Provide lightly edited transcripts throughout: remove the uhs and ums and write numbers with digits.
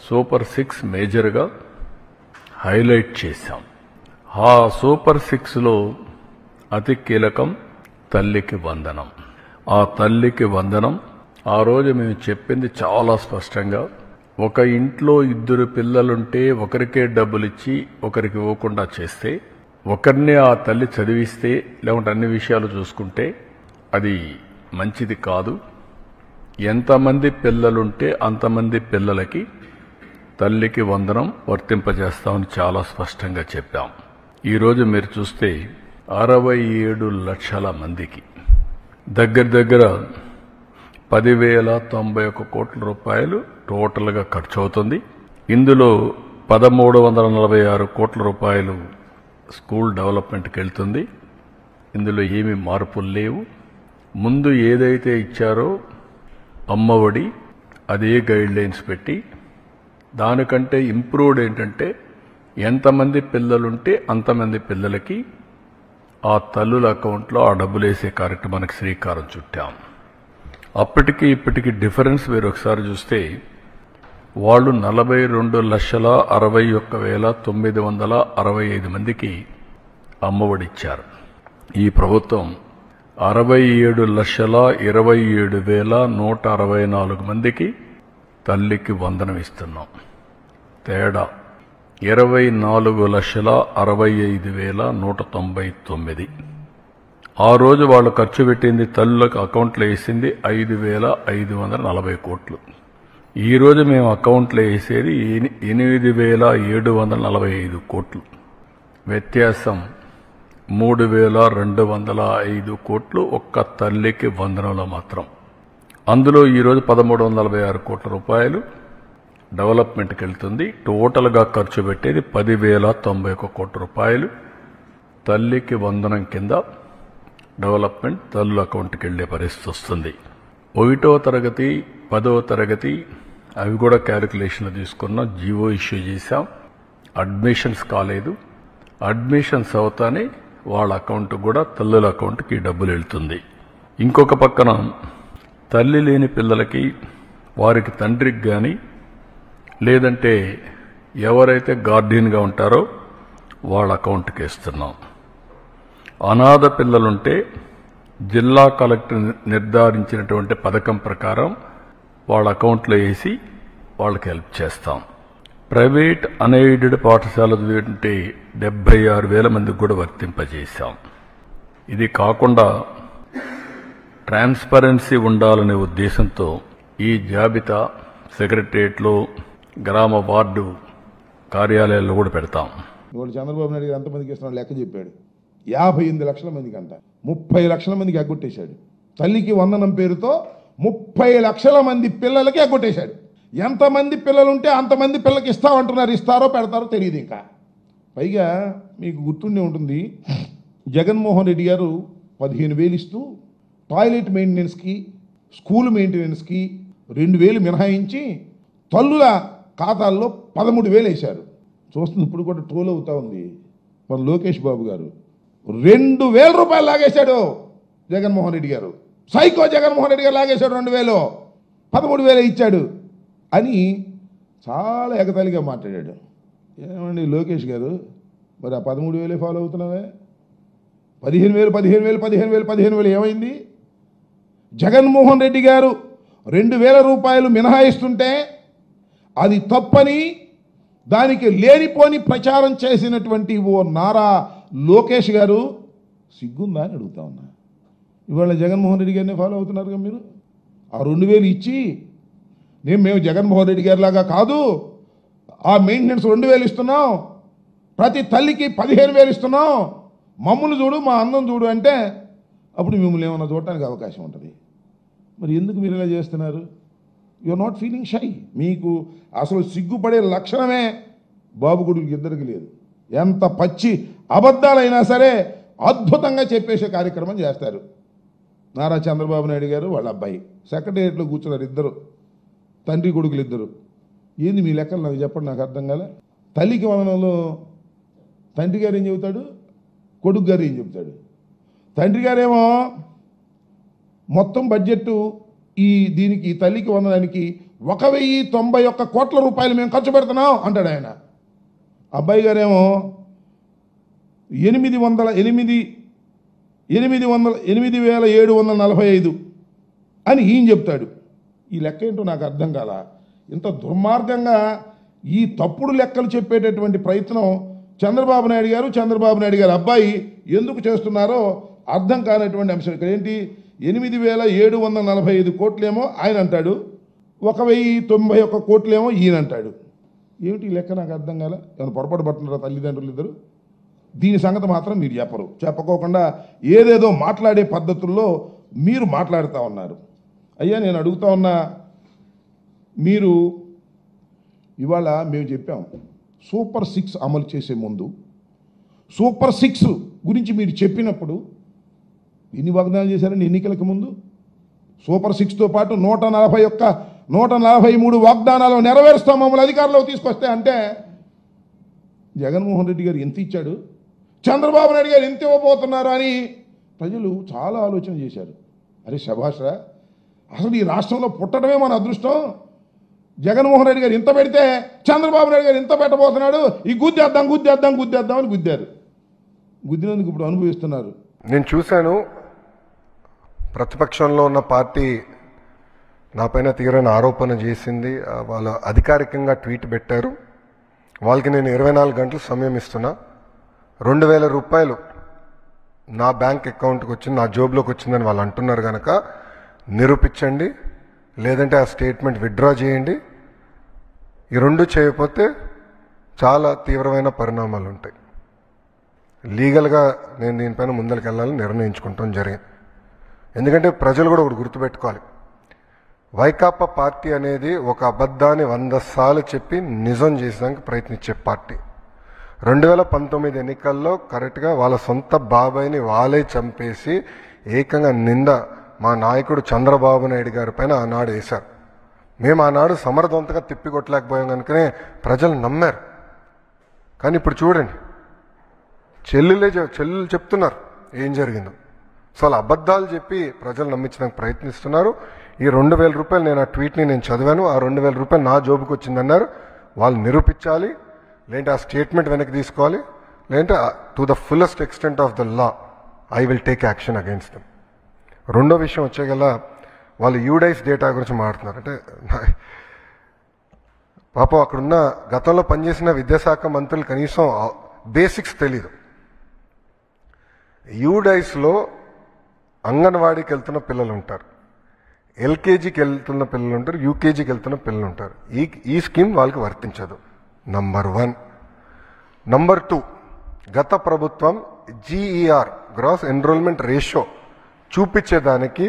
Super 6 మేజర్గా highlight చేశాం. ఆ సూపర్ 6లో అతి కీలకం తల్లికి వందనం. ఆ తల్లికి వందనం ఆ రోజు మేము చెప్పింది చాలా స్పష్టంగా, ఒక ఇంట్లో 2 పిల్లలుంటే ఒకరికే డబ్బులిచ్చి ఒకరికి ఇవ్వకుండా చేస్తే, ఒకరినే ఆ తల్లి చదివిస్తే, లేకుంటే అన్ని విషయాలు చూసుకుంటే అది మంచిది కాదు. ఎంతమంది పిల్లలుంటే అంతమంది పిల్లలకి తల్లికి వందనం వర్తింపజేస్తామని చాలా స్పష్టంగా చెప్పాం. ఈరోజు మీరు చూస్తే 67 లక్షల మందికి దగ్గర 10,091 కోట్ల రూపాయలు టోటల్గా ఖర్చు అవుతుంది. ఇందులో 1,346 కోట్ల రూపాయలు స్కూల్ డెవలప్మెంట్కి వెళ్తుంది. ఇందులో ఏమీ మార్పులు లేవు. ముందు ఏదైతే ఇచ్చారో అమ్మఒడి అదే గైడ్ లైన్స్ పెట్టి, దానికంటే ఇంప్రూవ్డ్ ఏంటంటే ఎంతమంది పిల్లలుంటే అంతమంది పిల్లలకి ఆ తల్లుల అకౌంట్లో ఆ డబ్బులు వేసే కార్యక్రమానికి శ్రీకారం చుట్టాం. అప్పటికి ఇప్పటికి డిఫరెన్స్ మీరు ఒకసారి చూస్తే, వాళ్ళు 42,61,965 మందికి అమ్మఒడి ఇచ్చారు. ఈ ప్రభుత్వం 67,27,164 మందికి తల్లికి వందనం ఇస్తున్నాం. తేడా 24,65,199. ఆ రోజు వాళ్ళు ఖర్చు పెట్టింది, తల్లులకు అకౌంట్లో వేసింది 5,540 కోట్లు. ఈ రోజు మేము అకౌంట్లో వేసేది 8,745 కోట్లు. వ్యత్యాసం 3,205 కోట్లు ఒక్క తల్లికి వందనంలో మాత్రం. అందులో ఈరోజు 1,346 కోట్ల రూపాయలు డెవలప్మెంట్కి వెళ్తుంది. టోటల్గా ఖర్చు పెట్టేది 10,091 కోట్ల రూపాయలు తల్లికి వందనం కింద డెవలప్మెంట్ తల్లుల అకౌంట్కి వెళ్లే పరిస్థితి వస్తుంది. 1వ తరగతి 10వ తరగతి అవి కూడా క్యాలిక్యులేషన్లు తీసుకున్నాం, జీవో ఇష్యూ చేశాం. అడ్మిషన్స్ కాలేదు. అడ్మిషన్స్ అవుతానే వాళ్ళ అకౌంట్ కూడా తల్లుల అకౌంట్కి డబ్బులు వెళ్తుంది. ఇంకొక పక్కన తల్లి లేని పిల్లలకి, వారికి తండ్రికి కానీ లేదంటే ఎవరైతే గార్డియన్గా ఉంటారో వాళ్ళ అకౌంట్కి వేస్తున్నాం. అనాథ పిల్లలుంటే జిల్లా కలెక్టర్ నిర్ధారించినటువంటి పథకం ప్రకారం వాళ్ళ అకౌంట్లో వేసి వాళ్ళకి హెల్ప్ చేస్తాం. ప్రైవేట్ అన్ఎయిడెడ్ పాఠశాలలు చదివితే 76,000 మందికి కూడా వర్తింపజేశాం. ఇది కాకుండా ట్రాన్స్పరెన్సీ ఉండాలనే ఉద్దేశంతో ఈ జాబితా సెక్రటరియట్లో, గ్రామ వార్డు కార్యాలయాల్లో కూడా పెడతాం. ఇవాళ చంద్రబాబు నాయుడు గారు ఎంతమందికి ఇస్తున్నాడు లెక్క చెప్పాడు. 58 లక్షల మందికి అంట 30 లక్షల మందికి ఎగ్గొట్టేశాడు. తల్లికి వందనం పేరుతో 30 లక్షల మంది పిల్లలకి ఎగ్గొట్టేశాడు. ఎంతమంది పిల్లలుంటే అంతమంది పిల్లలకి ఇస్తామంటున్నారు. ఇస్తారో పెడతారో తెలియదు. ఇంకా పైగా మీకు గుర్తుండే ఉంటుంది, జగన్మోహన్ రెడ్డి గారు 15,000 ఇస్తూ టాయిలెట్ మెయింటెనెన్స్కి, స్కూల్ మెయింటెనెన్స్కి 2,000 మినహాయించి తల్లుల ఖాతాల్లో 13,000 వేశారు. చూస్తుంది ఇప్పుడు కూడా ట్రోల్ అవుతా ఉంది మన లోకేష్ బాబు గారు. 2,000 రూపాయలు లాగేశాడు జగన్మోహన్ రెడ్డి గారు. సైకో జగన్మోహన్ రెడ్డి గారు లాగేశాడు. 2,000 13,000 ఇచ్చాడు అని చాలా ఎగతాళిగా మాట్లాడాడు. ఏమండి లోకేష్ గారు, మరి ఆ 13,000 ఫాలో అవుతున్నావే? 15,000 ఏమైంది? జగన్మోహన్ రెడ్డి గారు 2,000 రూపాయలు మినహాయిస్తుంటే అది తప్పని దానికి లేనిపోని ప్రచారం చేసినటువంటి ఓ నారా లోకేష్ గారు సిగ్గుందా అని అడుగుతా ఉన్నా. ఇవాళ జగన్మోహన్ రెడ్డి గారిని ఫాలో అవుతున్నారుగా మీరు. ఆ 2,000 ఇచ్చి మేము జగన్మోహన్ రెడ్డి గారి లాగా కాదు, ఆ మెయింటెనెన్స్ 2,000 ఇస్తున్నాం, ప్రతి తల్లికి 15,000 ఇస్తున్నాం, మమ్మల్ని చూడు, మా అందం చూడు అంటే అప్పుడు మిమ్మల్ని ఏమన్నా చూడటానికి అవకాశం ఉంటుంది. మరి ఎందుకు మీరు ఇలా చేస్తున్నారు? You are not feeling shy. మీకు అసలు సిగ్గుపడే లక్షణమే బాబు కొడుకులకి ఇద్దరికి లేదు. ఎంత పచ్చి అబద్ధాలైనా సరే అద్భుతంగా చెప్పేసే కార్యక్రమం చేస్తారు. నారా చంద్రబాబు నాయుడు గారు వాళ్ళ అబ్బాయి సెక్రటేరియట్లో కూర్చున్నారు, ఇద్దరు తండ్రి కొడుకులు ఇద్దరు. ఏంది మీ లెక్కలు నాకు చెప్పండి, నాకు అర్థం కాలే. తల్లికి వందనంలో తండ్రి గారు ఏం చెబుతాడు, కొడుకు గారు ఏం చెబుతాడు? తండ్రి గారేమో మొత్తం బడ్జెట్ దీనికి తల్లికి వందనానికి 1,091 కోట్ల రూపాయలు మేము ఖర్చు పెడుతున్నాం అంటాడు ఆయన. అబ్బాయి గారేమో 8,745 అని ఈయన చెప్తాడు. ఈ లెక్క ఏంటో నాకు అర్థం కాల. ఇంత దుర్మార్గంగా ఈ తప్పుడు లెక్కలు చెప్పేటటువంటి ప్రయత్నం చంద్రబాబు నాయుడు గారు అబ్బాయి ఎందుకు చేస్తున్నారో అర్థం కానటువంటి అంశం. ఇక్కడ ఏంటి, 8,745 కోట్లేమో ఆయన అంటాడు, 1,091 కోట్లేమో ఈయన అంటాడు. ఏమిటి ఈ లెక్క నాకు అర్థం కాల. ఏమైనా పొరపాటు పడుతున్నారా తల్లిదండ్రులు ఇద్దరు? దీని సంగతి మాత్రం మీరు చెప్పకోకుండా ఏదేదో మాట్లాడే పద్ధతుల్లో మీరు మాట్లాడుతూ ఉన్నారు. అయ్యా నేను అడుగుతా ఉన్నా, మీరు ఇవాళ మేము చెప్పాం సూపర్ 6 అమలు చేసే ముందు సూపర్ 6 గురించి మీరు చెప్పినప్పుడు ఎన్ని వాగ్దానాలు చేశారండి ఎన్నికలకు ముందు? సూపర్ 6తో పాటు 143 వాగ్దానాలు నెరవేరుస్తాం మమ్మల్ని అధికారంలోకి తీసుకొస్తే అంటే జగన్మోహన్ రెడ్డి గారు ఎంత ఇచ్చాడు, చంద్రబాబు నాయుడు గారు ఎంత ఇవ్వబోతున్నారు అని ప్రజలు చాలా ఆలోచన చేశారు. అరే శభాష్రా, అసలు ఈ రాష్ట్రంలో పుట్టడమే మన అదృష్టం. జగన్మోహన్ రెడ్డి గారు ఇంత పెడితే చంద్రబాబు నాయుడు గారు ఇంత పెట్టబోతున్నాడు, ఈ గుద్దేద్దాం అని గుద్దారు. గుద్దినందుకు ఇప్పుడు అనుభవిస్తున్నారు. నేను చూశాను, ప్రతిపక్షంలో ఉన్న పార్టీ నాపైన తీవ్రమైన ఆరోపణ చేసింది. వాళ్ళు అధికారికంగా ట్వీట్ పెట్టారు. వాళ్ళకి నేను 24 గంటలు సమయం ఇస్తున్నా. 2,000 రూపాయలు నా బ్యాంక్ అకౌంట్కి వచ్చింది, నా జోబులోకి వచ్చిందని వాళ్ళు అంటున్నారు కనుక నిరూపించండి, లేదంటే ఆ స్టేట్మెంట్ విత్డ్రా చేయండి. ఈ రెండు చేయకపోతే చాలా తీవ్రమైన పరిణామాలు ఉంటాయి. లీగల్గా నేను దీనిపైన ముందరికి వెళ్ళాలని నిర్ణయించుకుంటాం జరిగింది. ఎందుకంటే ప్రజలు కూడా ఒకటి గుర్తుపెట్టుకోవాలి, వైకాపా పార్టీ అనేది ఒక అబద్ధాన్ని 100 సార్లు చెప్పి నిజం చేసేదానికి ప్రయత్నించే పార్టీ. 2019 ఎన్నికల్లో కరెక్ట్గా వాళ్ళ సొంత బాబాయిని వాళ్ళే చంపేసి ఏకంగా నింద మా నాయకుడు చంద్రబాబు నాయుడు గారి పైన ఆనాడు వేశారు. మేము ఆనాడు సమర్థవంతంగా తిప్పికొట్టలేకపోయాం కనుకనే ప్రజలు నమ్మారు. కానీ ఇప్పుడు చూడండి, చెల్లెలు చెప్తున్నారు ఏం జరిగిందో. సో అలా అబద్ధాలు చెప్పి ప్రజలు నమ్మించడానికి ప్రయత్నిస్తున్నారు. ఈ 2,000 రూపాయలు నేను ఆ ట్వీట్ని నేను చదివాను, ఆ 2,000 రూపాయలు నా జోబుకి వచ్చిందన్నారు. వాళ్ళు నిరూపించాలి, లేదంటే ఆ స్టేట్మెంట్ వెనక్కి తీసుకోవాలి, లేదంటే to the fullest extent of the law I will take action against them. రెండో విషయం వచ్చేగల వాళ్ళు యూడైస్ డేటా గురించి మాట్లాడుతున్నారు. అంటే పాపం అక్కడున్న గతంలో పనిచేసిన విద్యాశాఖ మంత్రులు కనీసం బేసిక్స్ తెలీదు. యూడైస్లో అంగన్వాడీకి వెళ్తున్న పిల్లలు ఉంటారు, ఎల్కేజీకి వెళ్తున్న పిల్లలు ఉంటారు, యూకేజీకి వెళ్తున్న పిల్లలు ఉంటారు. ఈ స్కీమ్ వాళ్ళకి వర్తించదు. నంబర్ 1. నంబర్ 2, గత ప్రభుత్వం జీఈఆర్ గ్రాస్ ఎన్రోల్మెంట్ రేషియో చూపించేదానికి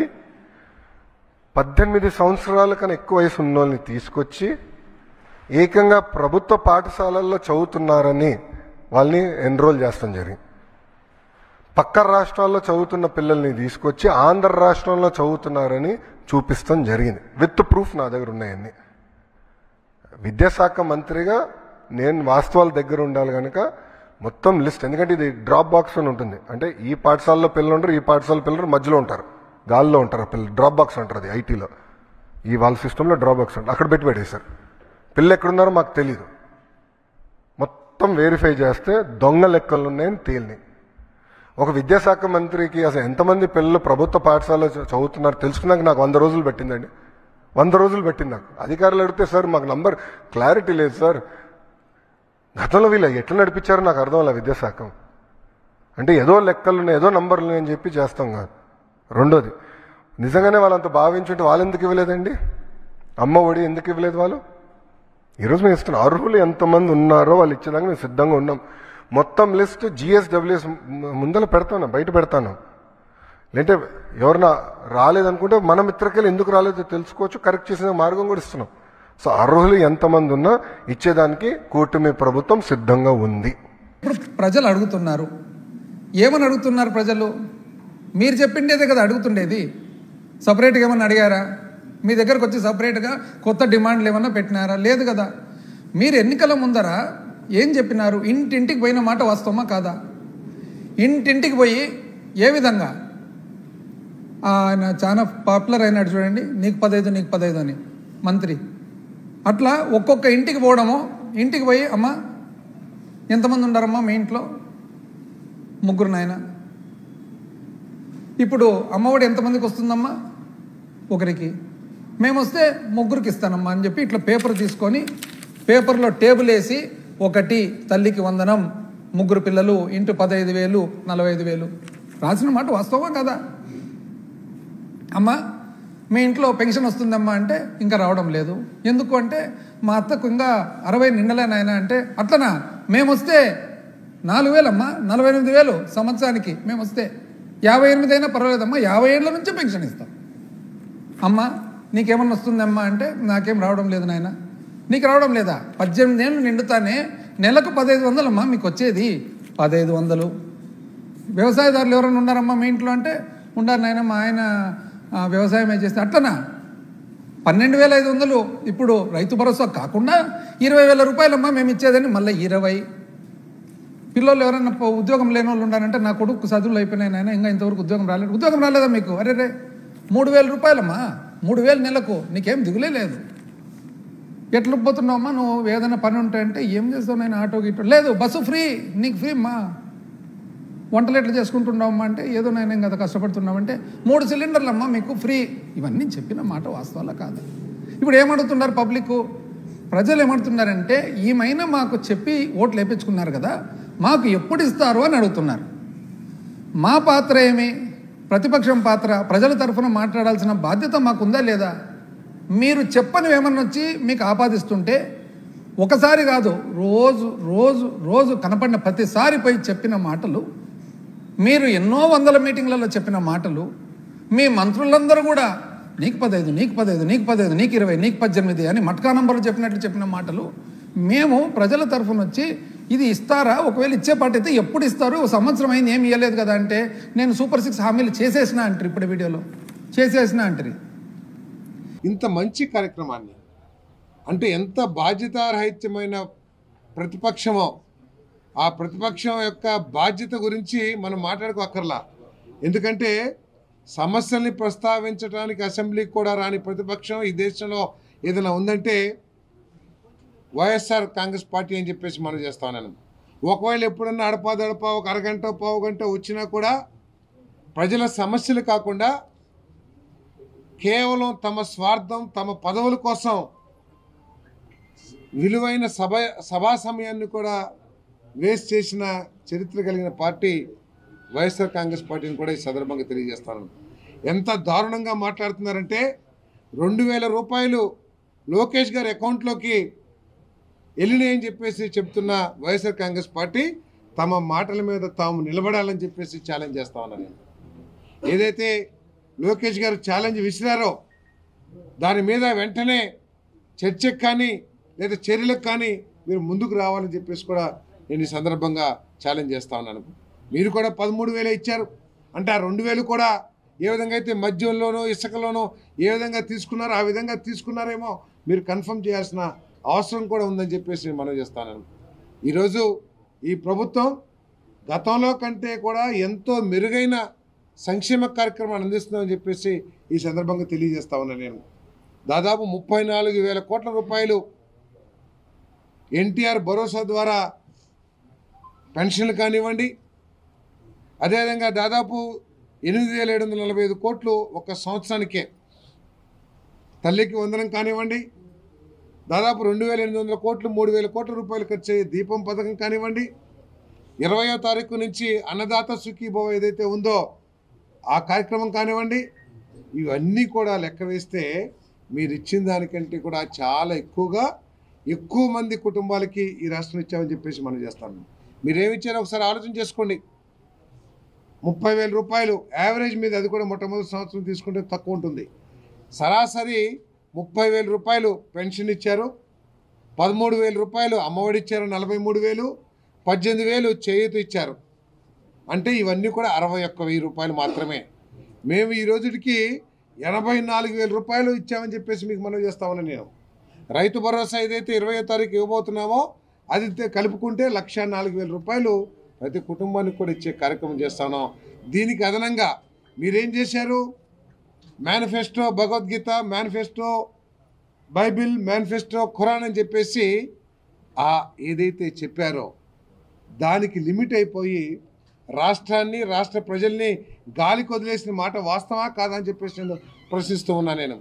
18 సంవత్సరాల కన్నా ఎక్కువ వయసు ఉన్న వాళ్ళని తీసుకొచ్చి ఏకంగా ప్రభుత్వ పాఠశాలల్లో చదువుతున్నారని వాళ్ళని ఎన్రోల్ చేస్తాం జరిగింది. పక్క రాష్ట్రాల్లో చదువుతున్న పిల్లల్ని తీసుకొచ్చి ఆంధ్ర రాష్ట్రంలో చదువుతున్నారని చూపిస్తాం జరిగింది. విత్ ప్రూఫ్ నా దగ్గర ఉన్నాయన్నీ. విద్యాశాఖ మంత్రిగా నేను వాస్తవాల దగ్గర ఉండాలి కనుక మొత్తం లిస్ట్, ఎందుకంటే ఇది డ్రాప్ బాక్స్ అని ఉంటుంది. అంటే ఈ పాఠశాలలో పిల్లలు ఉంటారు, ఈ పాఠశాల పిల్లలు మధ్యలో ఉంటారు, గాల్లో ఉంటారు పిల్లలు. డ్రాప్ బాక్స్ అంటారు అది ఐటీలో. ఈ వాళ్ళ సిస్టంలో డ్రాప్ బాక్స్ ఉంటుంది, అక్కడ పెట్టేశారు. పిల్లలు ఎక్కడున్నారో మాకు తెలీదు. మొత్తం వెరిఫై చేస్తే దొంగ లెక్కలు ఉన్నాయని తేలిని. ఒక విద్యాశాఖ మంత్రికి అసలు ఎంతమంది పిల్లలు ప్రభుత్వ పాఠశాలలో చదువుతున్నారు తెలుసుకున్నాక నాకు 100 రోజులు పెట్టిందండి. 100 రోజులు పెట్టింది నాకు. అధికారులు అడిగితే సార్ మాకు నంబర్ క్లారిటీ లేదు సార్, గతంలో వీళ్ళు ఎట్లా నడిపించారో నాకు అర్థం అలా విద్యాశాఖ అంటే ఏదో లెక్కలున్నాయి, ఏదో నంబర్లు ఉన్నాయని చెప్పి చేస్తాం కాదు. రెండోది, నిజంగానే వాళ్ళంత భావించుంటే వాళ్ళు ఎందుకు ఇవ్వలేదండి? అమ్మ ఒడి ఎందుకు ఇవ్వలేదు వాళ్ళు? ఈరోజు మేము ఇస్తున్నాం. అర్హులు ఎంతమంది ఉన్నారో వాళ్ళు ఇచ్చేదాకా మేము సిద్ధంగా ఉన్నాం. మొత్తం లిస్ట్ GSWS ముందర పెడతాను, బయట పెడతాను. లేదంటే ఎవరన్నా రాలేదనుకుంటే మన మిత్రకెళ్ళి ఎందుకు రాలేదో తెలుసుకోవచ్చు, కరెక్ట్ చేసిన మార్గం కూడా ఇస్తున్నాం. సో అర్హులు ఎంతమంది ఉన్నా ఇచ్చేదానికి కూటమి ప్రభుత్వం సిద్ధంగా ఉంది. ఇప్పుడు ప్రజలు అడుగుతున్నారు, ఏమని అడుగుతున్నారు ప్రజలు? మీరు చెప్పిండేదే కదా అడుగుతుండేది. సపరేట్గా ఏమన్నా అడిగారా? మీ దగ్గరకు వచ్చి సపరేట్గా కొత్త డిమాండ్లు ఏమన్నా పెట్టినారా? లేదు కదా. మీరు ఎన్నికల ముందర ఏం చెప్పినారు? ఇంటింటికి పోయిన మాట వాస్తవమా కాదా? ఇంటింటికి పోయి ఏ విధంగా ఆయన చాలా పాపులర్ అయినాడు చూడండి, నీకు 15 నీకు 15 అని మంత్రి. అట్లా ఒక్కొక్క ఇంటికి పోవడము, ఇంటికి పోయి అమ్మ ఎంతమంది ఉండారమ్మా మీ ఇంట్లో? 3 నాయన. ఇప్పుడు అమ్మఒడి ఎంతమందికి వస్తుందమ్మా? 1కి. మేము వస్తే 3కి ఇస్తానమ్మా అని చెప్పి ఇట్లా పేపర్ తీసుకొని పేపర్లో టేబుల్ వేసి 1 తల్లికి వందనం, 3 పిల్లలు ఇంటూ 15,000 45,000 రాసిన మాట వాస్తవం కదా? అమ్మ మీ ఇంట్లో పెన్షన్ వస్తుందమ్మా అంటే ఇంకా రావడం లేదు. ఎందుకు అంటే మా అత్తకు ఇంకా 60 నిండలే నాయన అంటే, అట్లనా? మేము వస్తే 4,000 అమ్మా, 48,000 సంవత్సరానికి మేము వస్తే 58 అయినా పర్వాలేదమ్మా, 50 ఏళ్ళ నుంచి పెన్షన్ ఇస్తాం. అమ్మ నీకేమన్నా వస్తుందమ్మా అంటే నాకేం రావడం లేదు నాయన. నీకు రావడం లేదా? 18 ఏళ్ళు నిండుతానే నెలకు 1,500 అమ్మా మీకు వచ్చేది, 1,500. వ్యవసాయదారులు ఎవరైనా ఉన్నారమ్మా మీ ఇంట్లో అంటే ఉండారు నాయన, మా ఆయన వ్యవసాయమే చేస్తే. అట్లనా? 12,500 ఇప్పుడు రైతు భరోసా కాకుండా 20,000 రూపాయలమ్మా మేము ఇచ్చేదని మళ్ళీ 20. పిల్లలు ఎవరైనా ఉద్యోగం లేని వాళ్ళు ఉండాలంటే నా కొడుకు చదువులు అయిపోయినాయి నాయన, ఇంకా ఇంతవరకు ఉద్యోగం రాలేదు. ఉద్యోగం రాలేదా మీకు? అరే 3,000 రూపాయలమ్మా, 3,000 నెలకు, నీకేం దిగులే లేదు. ఎట్లా పోతున్నావమ్మా నువ్వు? ఏదైనా పని ఉంటే అంటే ఏం చేస్తావు నాయన, ఆటో గిటో లేదు, బస్సు ఫ్రీ, నీకు ఫ్రీ అమ్మా. వంటలు ఎట్లా చేసుకుంటున్నావమ్మా అంటే ఏదో నాయన కదా కష్టపడుతున్నామంటే 3 సిలిండర్లు అమ్మా మీకు ఫ్రీ. ఇవన్నీ చెప్పిన మాట వాస్తవాలా కాదు? ఇప్పుడు ఏమడుతున్నారు పబ్లిక్, ప్రజలు ఏమడుతున్నారంటే ఈమైనా మాకు చెప్పి ఓట్లు వేయించుకున్నారు కదా, మాకు ఎప్పుడు ఇస్తారు అని అడుగుతున్నారు. మా పాత్ర ఏమి? ప్రతిపక్షం పాత్ర, ప్రజల తరఫున మాట్లాడాల్సిన బాధ్యత మాకుందా లేదా? మీరు చెప్పనివి ఏమన్నా వచ్చి మీకు ఆపాదిస్తుంటే ఒకసారి కాదు, రోజు రోజు రోజు కనపడిన ప్రతిసారి పోయి చెప్పిన మాటలు, మీరు ఎన్నో వందల మీటింగ్లలో చెప్పిన మాటలు, మీ మంత్రులందరూ కూడా నీకు 15, నీకు 15, నీకు 15, నీకు 20, నీకు 18 అని మట్కా నంబర్లు చెప్పినట్లు చెప్పిన మాటలు, మేము ప్రజల తరఫున వచ్చి ఇది ఇస్తారా, ఒకవేళ ఇచ్చే పాట అయితే ఎప్పుడు ఇస్తారు, సంవత్సరం అయింది ఏమి ఇవ్వలేదు కదా అంటే నేను సూపర్ 6 హామీలు చేసేసినా అంటారు. ఇప్పుడు వీడియోలో చేసేసినా అంటారు. ఇంత మంచి కార్యక్రమాన్ని, అంటే ఎంత బాధ్యతారహిత్యమైన ప్రతిపక్షమో ఆ ప్రతిపక్షం యొక్క బాధ్యత గురించి మనం మాట్లాడుకోక్కర్లా. ఎందుకంటే సమస్యల్ని ప్రస్తావించడానికి అసెంబ్లీకి కూడా రాని ప్రతిపక్షం ఈ దేశంలో ఏదైనా ఉందంటే వైఎస్ఆర్ కాంగ్రెస్ పార్టీ అని చెప్పేసి మనం చేస్తాను. ఒకవేళ ఎప్పుడన్నా అడపాదడప ఒక అరగంట పావు గంట వచ్చినా కూడా ప్రజల సమస్యలు కాకుండా కేవలం తమ స్వార్థం, తమ పదవుల కోసం విలువైన సభా సమయాన్ని కూడా వేస్ట్ చేసిన చరిత్ర కలిగిన పార్టీ వైఎస్ఆర్ కాంగ్రెస్ పార్టీని కూడా ఈ సందర్భంగా తెలియజేస్తాను. ఎంత దారుణంగా మాట్లాడుతున్నారంటే 2,000 రూపాయలు లోకేష్ గారి అకౌంట్లోకి వెళ్ళినాయని చెప్పేసి చెప్తున్న వైఎస్ఆర్ కాంగ్రెస్ పార్టీ తమ మాటల మీద తాము నిలబడాలని చెప్పేసి ఛాలెంజ్ చేస్తా ఉన్నాను. ఏదైతే లోకేష్ గారు ఛాలెంజ్ విసిరారో దాని మీద వెంటనే చర్చకు కానీ లేదా చర్యలకు కానీ మీరు ముందుకు రావాలని చెప్పేసి కూడా నేను ఈ సందర్భంగా ఛాలెంజ్ చేస్తా ఉన్నాను. మీరు కూడా 13,000 ఇచ్చారు అంటే ఆ 2,000 కూడా ఏ విధంగా అయితే మద్యంలోనో ఇసుకలోనో ఏ విధంగా తీసుకున్నారో ఆ విధంగా తీసుకున్నారేమో మీరు కన్ఫర్మ్ చేయాల్సిన అవసరం కూడా ఉందని చెప్పేసి మనం చేస్తాను. ఈరోజు ఈ ప్రభుత్వం గతంలో కంటే కూడా ఎంతో మెరుగైన సంక్షేమ కార్యక్రమాన్ని అందిస్తుందని చెప్పేసి ఈ సందర్భంగా తెలియజేస్తా ఉన్నాను. నేను దాదాపు 34,000 కోట్ల రూపాయలు ఎన్టీఆర్ భరోసా ద్వారా పెన్షన్లు కానివ్వండి, అదేవిధంగా దాదాపు 8,745 కోట్లు ఒక సంవత్సరానికే తల్లికి వందనం కానివ్వండి, దాదాపు 2,800 కోట్లు 3,000 కోట్ల రూపాయలు ఖర్చు అయ్యే దీపం పథకం కానివ్వండి, 20వ తారీఖు నుంచి అన్నదాత సుఖీభవ ఏదైతే ఉందో ఆ కార్యక్రమం కానివ్వండి, ఇవన్నీ కూడా లెక్క వేస్తే మీరు ఇచ్చిన దానికంటే కూడా చాలా ఎక్కువ మంది కుటుంబాలకి ఈ రాష్ట్రం ఇచ్చామని చెప్పేసి మనం చేస్తాము. మీరేమిచ్చారో ఒకసారి ఆలోచన చేసుకోండి. 30,000 రూపాయలు యావరేజ్ మీద, అది కూడా మొట్టమొదటి సంవత్సరం తీసుకుంటే తక్కువ ఉంటుంది. సరాసరి 30,000 రూపాయలు పెన్షన్ ఇచ్చారు, 13,000 రూపాయలు అమ్మఒడి ఇచ్చారు, 43,000, 18,000 చేయూత ఇచ్చారు. అంటే ఇవన్నీ కూడా 61,000 రూపాయలు మాత్రమే. మేము ఈ రోజుకి 84,000 రూపాయలు ఇచ్చామని చెప్పేసి మీకు మనం చేస్తామని నేను. రైతు భరోసా ఏదైతే 20వ తారీఖు ఇవ్వబోతున్నామో అది కలుపుకుంటే 104,000 రూపాయలు ప్రతి కుటుంబానికి కూడా ఇచ్చే కార్యక్రమం చేస్తాను. దీనికి అదనంగా మీరేం చేశారు? Manifesto, Bhagavad Gita manifesto Bible, manifesto, Quran అని చెప్పేసి ఏదైతే చెప్పారో దానికి లిమిట్ అయిపోయి రాష్ట్రాన్ని, రాష్ట్ర ప్రజల్ని గాలికి వదిలేసిన మాట వాస్తవా కాదని చెప్పేసి నేను ప్రశ్నిస్తూ ఉన్నా. నేను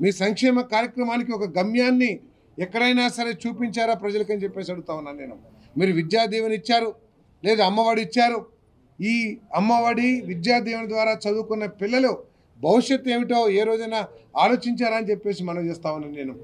మీ సంక్షేమ కార్యక్రమానికి ఒక గమ్యాన్ని ఎక్కడైనా సరే చూపించారా ప్రజలకని చెప్పేసి అడుగుతా ఉన్నాను నేను. మీరు విద్యా దీవెన ఇచ్చారు, లేదా అమ్మఒడి ఇచ్చారు. ఈ అమ్మఒడి, విద్యా దీవెన ద్వారా చదువుకున్న పిల్లలు భవిష్యత్తు ఏమిటో ఏ రోజైనా ఆలోచించారా అని చెప్పేసి మనం చేస్తా ఉన్నాను నేను.